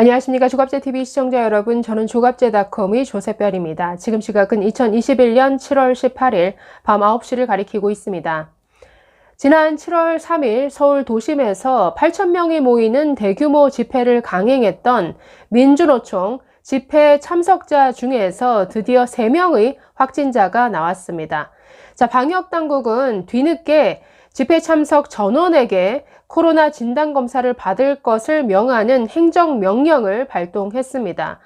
안녕하십니까. 조갑제TV 시청자 여러분, 저는 조갑제닷컴의 조세별입니다. 지금 시각은 2021년 7월 18일 밤 9시를 가리키고 있습니다. 지난 7월 3일 서울 도심에서 8,000명이 모이는 대규모 집회를 강행했던 민주노총 집회 참석자 중에서 드디어 3명의 확진자가 나왔습니다. 방역당국은 뒤늦게 집회 참석 전원에게 코로나 진단검사를 받을 것을 명하는 행정명령을 발동했습니다.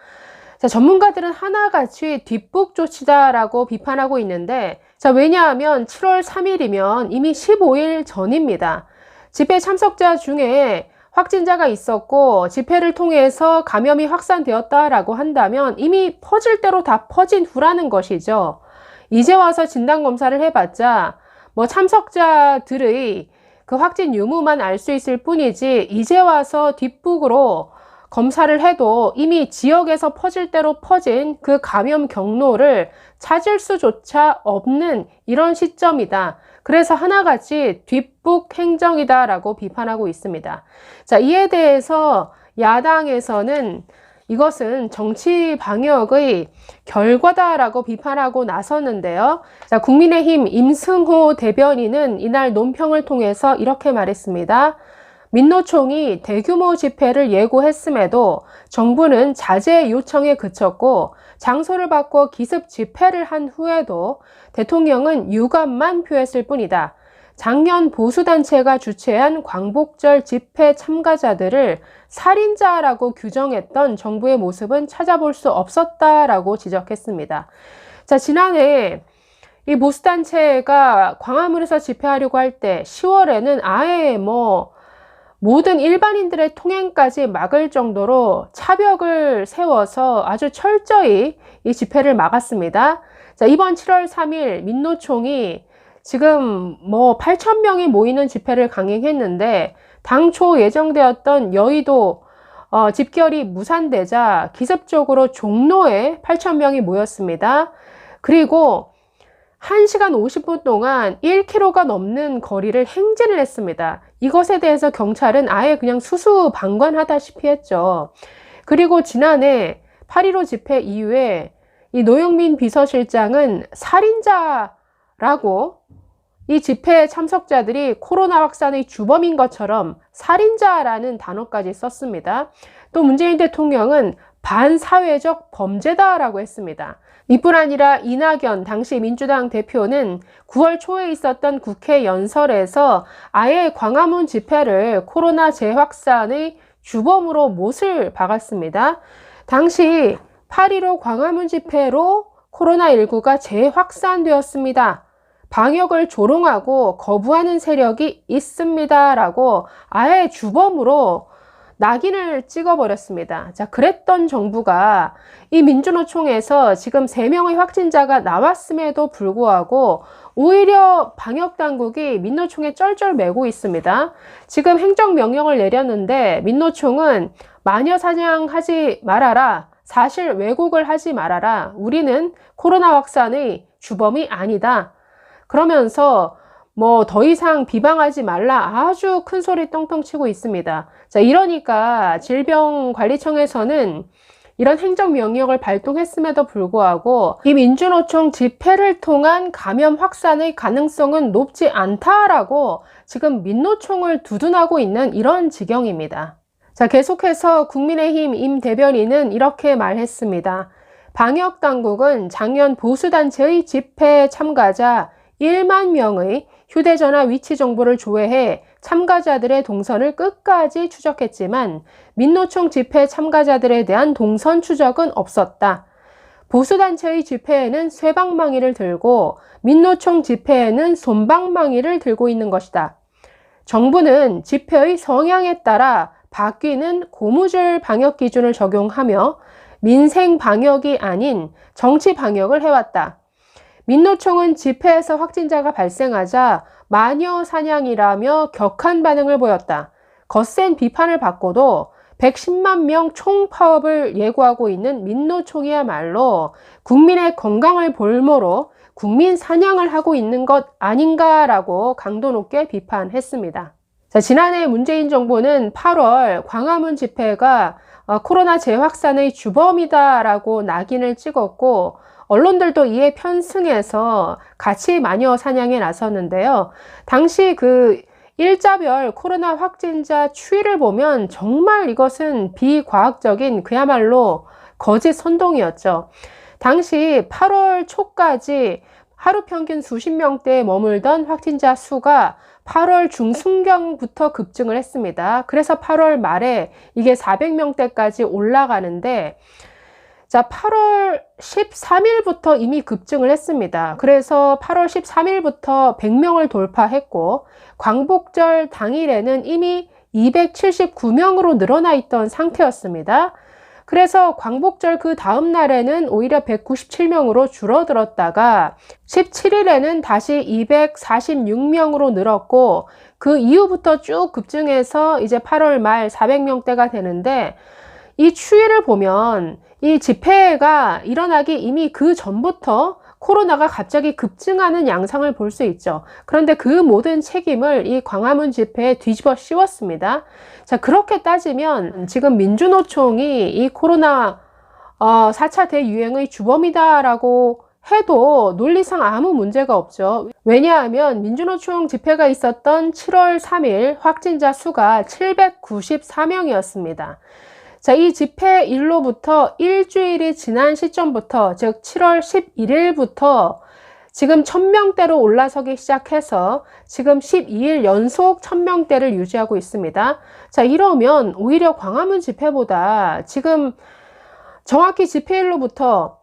전문가들은 하나같이 뒷북 조치다라고 비판하고 있는데, 왜냐하면 7월 3일이면 이미 15일 전입니다. 집회 참석자 중에 확진자가 있었고 집회를 통해서 감염이 확산되었다라고 한다면 이미 퍼질 대로 다 퍼진 후라는 것이죠. 이제 와서 진단검사를 해봤자 참석자들의 그 확진 유무만 알 수 있을 뿐이지, 이제 와서 뒷북으로 검사를 해도 이미 지역에서 퍼질 대로 퍼진 그 감염 경로를 찾을 수조차 없는 이런 시점이다. 그래서 하나같이 뒷북 행정이다라고 비판하고 있습니다. 이에 대해서 야당에서는 이것은 정치 방역의 결과다라고 비판하고 나섰는데요. 국민의힘 임승호 대변인은 이날 논평을 통해서 이렇게 말했습니다. 민노총이 대규모 집회를 예고했음에도 정부는 자제 요청에 그쳤고 장소를 바꿔 기습 집회를 한 후에도 대통령은 유감만 표했을 뿐이다. 작년 보수단체가 주최한 광복절 집회 참가자들을 살인자라고 규정했던 정부의 모습은 찾아볼 수 없었다라고 지적했습니다. 지난해 이 보수단체가 광화문에서 집회하려고 할 때 10월에는 아예 모든 일반인들의 통행까지 막을 정도로 차벽을 세워서 아주 철저히 이 집회를 막았습니다. 이번 7월 3일 민노총이 지금 8,000명이 모이는 집회를 강행했는데, 당초 예정되었던 여의도 집결이 무산되자 기습적으로 종로에 8,000명이 모였습니다. 그리고 1시간 50분 동안 1km가 넘는 거리를 행진을 했습니다. 이것에 대해서 경찰은 아예 그냥 수수방관하다시피 했죠. 그리고 지난해 8.15 집회 이후에 이 노영민 비서실장은 살인자라고 이 집회 참석자들이 코로나 확산의 주범인 것처럼 살인자라는 단어까지 썼습니다. 또 문재인 대통령은 반사회적 범죄다라고 했습니다. 이뿐 아니라 이낙연 당시 민주당 대표는 9월 초에 있었던 국회 연설에서 아예 광화문 집회를 코로나 재확산의 주범으로 못을 박았습니다. 당시 8.15 광화문 집회로 코로나19가 재확산되었습니다. 방역을 조롱하고 거부하는 세력이 있습니다. 라고 아예 주범으로 낙인을 찍어버렸습니다. 그랬던 정부가 이 민주노총에서 지금 3명의 확진자가 나왔음에도 불구하고 오히려 방역당국이 민노총에 쩔쩔매고 있습니다. 지금 행정명령을 내렸는데 민노총은 마녀 사냥하지 말아라, 사실 왜곡을 하지 말아라, 우리는 코로나 확산의 주범이 아니다, 그러면서 더 이상 비방하지 말라 아주 큰 소리 떵떵 치고 있습니다. 이러니까 질병관리청에서는 이런 행정명령을 발동했음에도 불구하고 이 민주노총 집회를 통한 감염 확산의 가능성은 높지 않다라고 지금 민노총을 두둔하고 있는 이런 지경입니다. 계속해서 국민의힘 임 대변인은 이렇게 말했습니다. 방역당국은 작년 보수단체의 집회 참가자 1만 명의 휴대전화 위치 정보를 조회해 참가자들의 동선을 끝까지 추적했지만 민노총 집회 참가자들에 대한 동선 추적은 없었다. 보수단체의 집회에는 쇠방망이를 들고 민노총 집회에는 솜방망이를 들고 있는 것이다. 정부는 집회의 성향에 따라 바뀌는 고무줄 방역 기준을 적용하며 민생 방역이 아닌 정치 방역을 해왔다. 민노총은 집회에서 확진자가 발생하자 마녀 사냥이라며 격한 반응을 보였다. 거센 비판을 받고도 110만 명 총파업을 예고하고 있는 민노총이야말로 국민의 건강을 볼모로 국민 사냥을 하고 있는 것 아닌가라고 강도 높게 비판했습니다. 지난해 문재인 정부는 8월 광화문 집회가 코로나 재확산의 주범이다라고 낙인을 찍었고, 언론들도 이에 편승해서 같이 마녀 사냥에 나섰는데요. 당시 그 일자별 코로나 확진자 추이를 보면 정말 이것은 비과학적인 그야말로 거짓 선동이었죠. 당시 8월 초까지 하루 평균 수십 명대에 머물던 확진자 수가 8월 중순경부터 급증을 했습니다. 그래서 8월 말에 이게 400명대까지 올라가는데, 자, 8월 13일부터 이미 급증을 했습니다. 그래서 8월 13일부터 100명을 돌파했고, 광복절 당일에는 이미 279명으로 늘어나 있던 상태였습니다. 그래서 광복절 그 다음 날에는 오히려 197명으로 줄어들었다가 17일에는 다시 246명으로 늘었고, 그 이후부터 쭉 급증해서 이제 8월 말 400명대가 되는데, 이 추이를 보면 이 집회가 일어나기 이미 그 전부터 코로나가 갑자기 급증하는 양상을 볼 수 있죠. 그런데 그 모든 책임을 이 광화문 집회에 뒤집어 씌웠습니다. 자, 그렇게 따지면 지금 민주노총이 이 코로나 4차 대유행의 주범이다라고 해도 논리상 아무 문제가 없죠. 왜냐하면 민주노총 집회가 있었던 7월 3일 확진자 수가 794명이었습니다. 자, 이 집회일로부터 일주일이 지난 시점부터, 즉 7월 11일부터 지금 1000명대로 올라서기 시작해서 지금 12일 연속 1000명대를 유지하고 있습니다. 자, 이러면 오히려 광화문 집회보다 지금 정확히 집회일로부터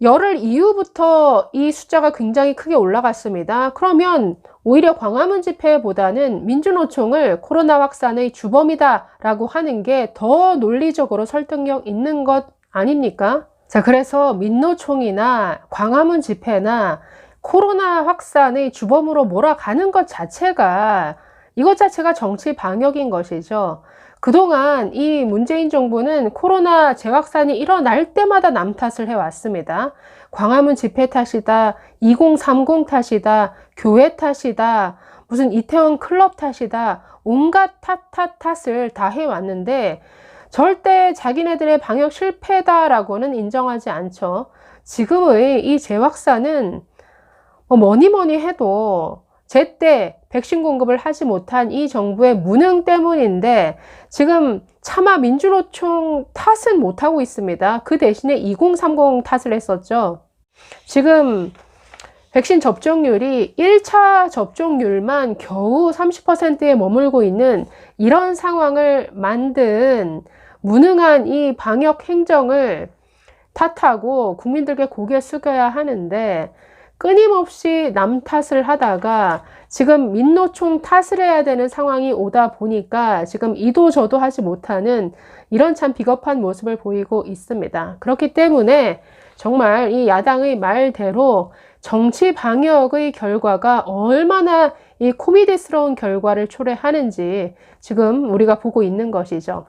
열흘 이후부터 이 숫자가 굉장히 크게 올라갔습니다. 그러면 오히려 광화문 집회보다는 민주노총을 코로나 확산의 주범이다라고 하는 게 더 논리적으로 설득력 있는 것 아닙니까? 자, 그래서 민노총이나 광화문 집회나 코로나 확산의 주범으로 몰아가는 것 자체가, 이것 자체가 정치 방역인 것이죠. 그동안 이 문재인 정부는 코로나 재확산이 일어날 때마다 남 탓을 해왔습니다. 광화문 집회 탓이다, 2030 탓이다, 교회 탓이다, 무슨 이태원 클럽 탓이다, 온갖 탓을 다 해왔는데 절대 자기네들의 방역 실패다라고는 인정하지 않죠. 지금의 이 재확산은 뭐니 해도 제때 백신 공급을 하지 못한 이 정부의 무능 때문인데, 지금 차마 민주노총 탓은 못하고 있습니다. 그 대신에 2030 탓을 했었죠. 지금 백신 접종률이 1차 접종률만 겨우 30%에 머물고 있는 이런 상황을 만든 무능한 이 방역 행정을 탓하고 국민들께 고개 숙여야 하는데, 끊임없이 남 탓을 하다가 지금 민노총 탓을 해야 되는 상황이 오다 보니까 지금 이도 저도 하지 못하는 이런 참 비겁한 모습을 보이고 있습니다. 그렇기 때문에 정말 이 야당의 말대로 정치 방역의 결과가 얼마나 이 코미디스러운 결과를 초래하는지 지금 우리가 보고 있는 것이죠.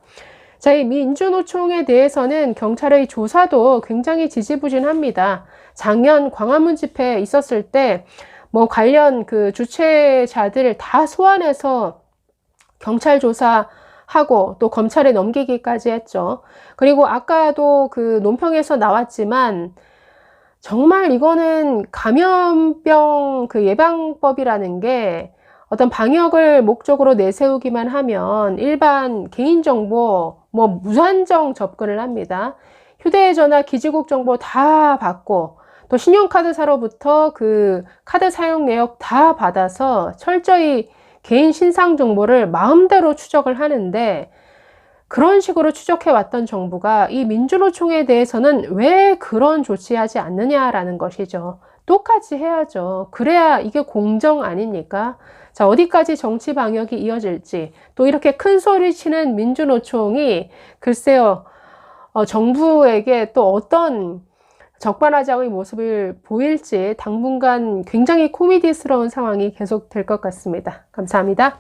자, 이 민주노총에 대해서는 경찰의 조사도 굉장히 지지부진합니다. 작년 광화문 집회 있었을 때 관련 그 주최자들을 다 소환해서 경찰 조사하고 또 검찰에 넘기기까지 했죠. 그리고 아까도 그 논평에서 나왔지만 정말 이거는 감염병 그 예방법이라는 게 어떤 방역을 목적으로 내세우기만 하면 일반 개인정보 무한정 접근을 합니다. 휴대전화, 기지국 정보 다 받고 또 신용카드사로부터 그 카드 사용 내역 다 받아서 철저히 개인 신상 정보를 마음대로 추적을 하는데, 그런 식으로 추적해왔던 정부가 이 민주노총에 대해서는 왜 그런 조치하지 않느냐라는 것이죠. 똑같이 해야죠. 그래야 이게 공정 아닙니까? 자, 어디까지 정치 방역이 이어질지, 또 이렇게 큰 소리 치는 민주노총이 글쎄요, 정부에게 또 어떤 적반하장의 모습을 보일지 당분간 굉장히 코미디스러운 상황이 계속될 것 같습니다. 감사합니다.